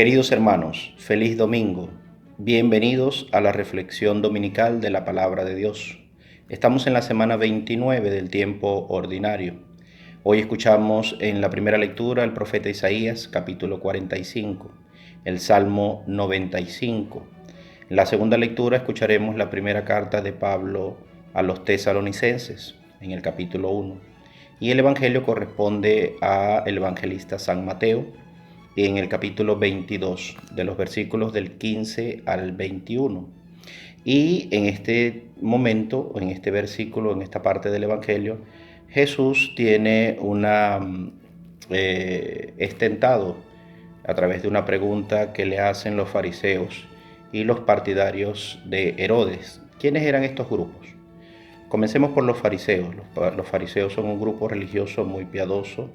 Queridos hermanos, feliz domingo. Bienvenidos a la reflexión dominical de la Palabra de Dios. Estamos en la semana 29 del tiempo ordinario. Hoy escuchamos en la primera lectura el profeta Isaías, capítulo 45, el Salmo 95. En la segunda lectura escucharemos la primera carta de Pablo a los tesalonicenses, en el capítulo 1. Y el Evangelio corresponde al evangelista San Mateo, en el capítulo 22, de los versículos del 15 al 21. Y en este momento, en este versículo, en esta parte del Evangelio, Jesús tiene es tentado a través de una pregunta que le hacen los fariseos y los partidarios de Herodes. ¿Quiénes eran estos grupos? Comencemos por los fariseos. Los fariseos son un grupo religioso muy piadoso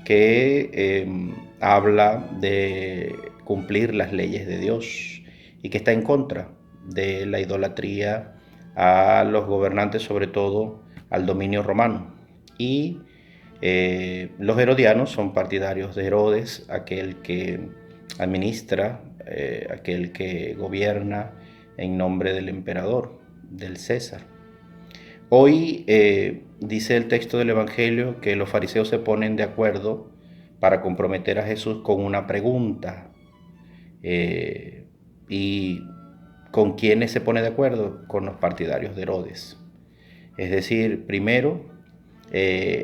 que habla de cumplir las leyes de Dios y que está en contra de la idolatría a los gobernantes, sobre todo al dominio romano. Y los herodianos son partidarios de Herodes, aquel que administra, aquel que gobierna en nombre del emperador, del César. Hoy dice el texto del Evangelio que los fariseos se ponen de acuerdo para comprometer a Jesús con una pregunta. ¿Y con quiénes se pone de acuerdo? Con los partidarios de Herodes. Es decir, primero,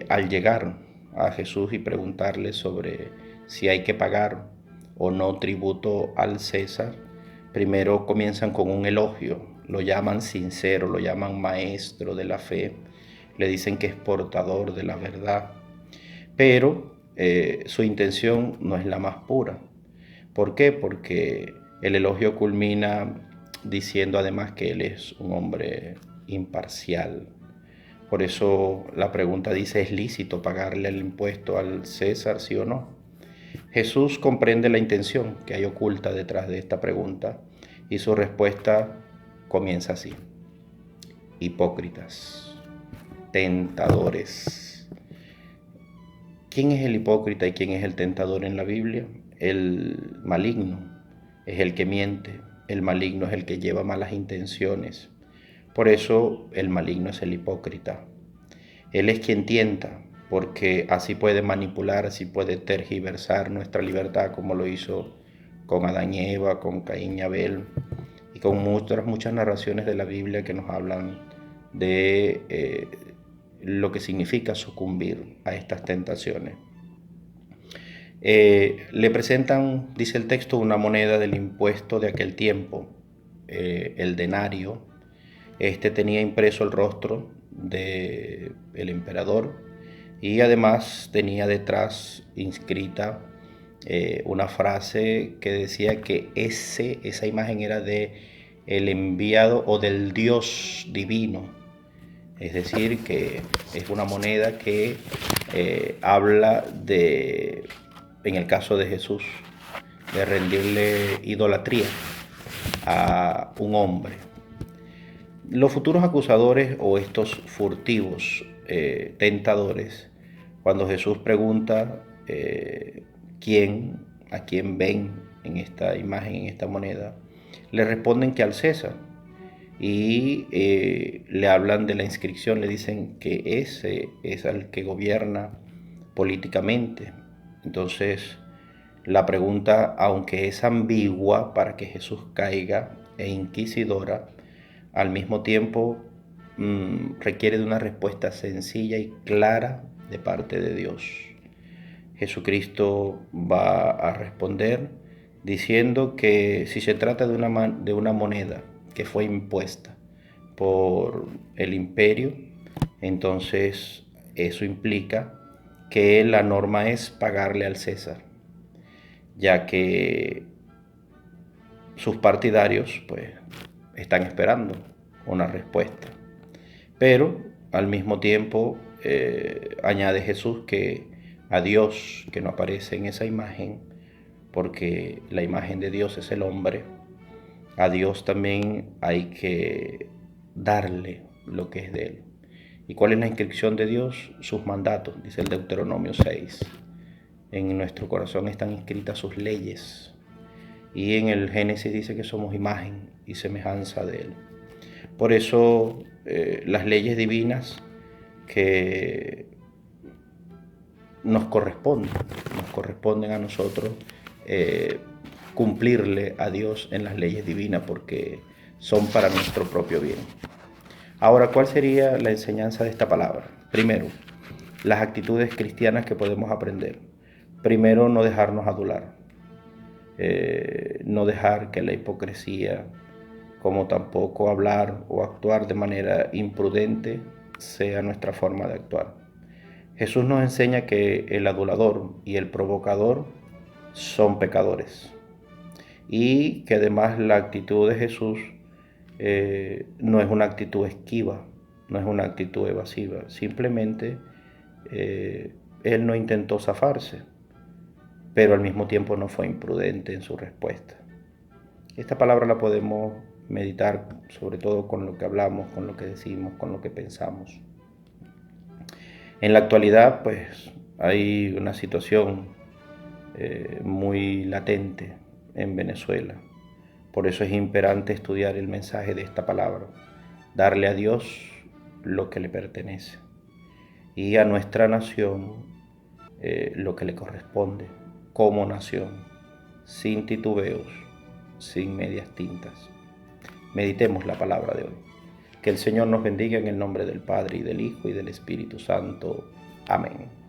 al llegar a Jesús y preguntarle sobre si hay que pagar o no tributo al César, primero comienzan con un elogio. Lo llaman sincero, lo llaman maestro de la fe, le dicen que es portador de la verdad, pero su intención no es la más pura. ¿Por qué? Porque el elogio culmina diciendo además que él es un hombre imparcial. Por eso la pregunta dice, ¿es lícito pagarle el impuesto al César, sí o no? Jesús comprende la intención que hay oculta detrás de esta pregunta y su respuesta comienza así: hipócritas, tentadores. ¿Quién es el hipócrita y quién es el tentador en la Biblia? El maligno es el que miente, el maligno es el que lleva malas intenciones. Por eso el maligno es el hipócrita. Él es quien tienta, porque así puede manipular, así puede tergiversar nuestra libertad, como lo hizo con Adán y Eva, con Caín y Abel, y con muchas narraciones de la Biblia que nos hablan de lo que significa sucumbir a estas tentaciones. Le presentan, dice el texto, una moneda del impuesto de aquel tiempo, el denario. Este tenía impreso el rostro del emperador y además tenía detrás inscrita una frase que decía que esa imagen era de el enviado o del Dios divino. Es decir, que es una moneda que habla de, en el caso de Jesús, de rendirle idolatría a un hombre. Los futuros acusadores o estos furtivos tentadores, cuando Jesús pregunta a quién ven en esta imagen, en esta moneda, le responden que al César. Y le hablan de la inscripción, le dicen que ese es el que gobierna políticamente. Entonces, la pregunta, aunque es ambigua para que Jesús caiga e inquisidora, al mismo tiempo requiere de una respuesta sencilla y clara de parte de Dios. Jesucristo va a responder diciendo que si se trata de una moneda que fue impuesta por el imperio, entonces eso implica que la norma es pagarle al César, ya que sus partidarios pues están esperando una respuesta. Pero al mismo tiempo añade Jesús que a Dios, que no aparece en esa imagen, porque la imagen de Dios es el hombre, a Dios también hay que darle lo que es de él. ¿Y cuál es la inscripción de Dios? Sus mandatos, dice el Deuteronomio 6. En nuestro corazón están inscritas sus leyes. y en el Génesis dice que somos imagen y semejanza de Él. Por eso las leyes divinas que nos corresponden a nosotros cumplirle a Dios en las leyes divinas porque son para nuestro propio bien. Ahora, ¿cuál sería la enseñanza de esta palabra? Primero, las actitudes cristianas que podemos aprender. Primero, no dejarnos adular, no dejar que la hipocresía, como tampoco hablar o actuar de manera imprudente, sea nuestra forma de actuar. Jesús nos enseña que el adulador y el provocador son pecadores y que además la actitud de Jesús no es una actitud esquiva, no es una actitud evasiva, simplemente Él no intentó zafarse, pero al mismo tiempo no fue imprudente en su respuesta. Esta palabra la podemos meditar sobre todo con lo que hablamos, con lo que decimos, con lo que pensamos. En la actualidad, pues, hay una situación muy latente en Venezuela. Por eso es imperante estudiar el mensaje de esta palabra, darle a Dios lo que le pertenece y a nuestra nación lo que le corresponde como nación, sin titubeos, sin medias tintas. Meditemos la palabra de hoy. Que el Señor nos bendiga en el nombre del Padre, y del Hijo, y del Espíritu Santo. Amén.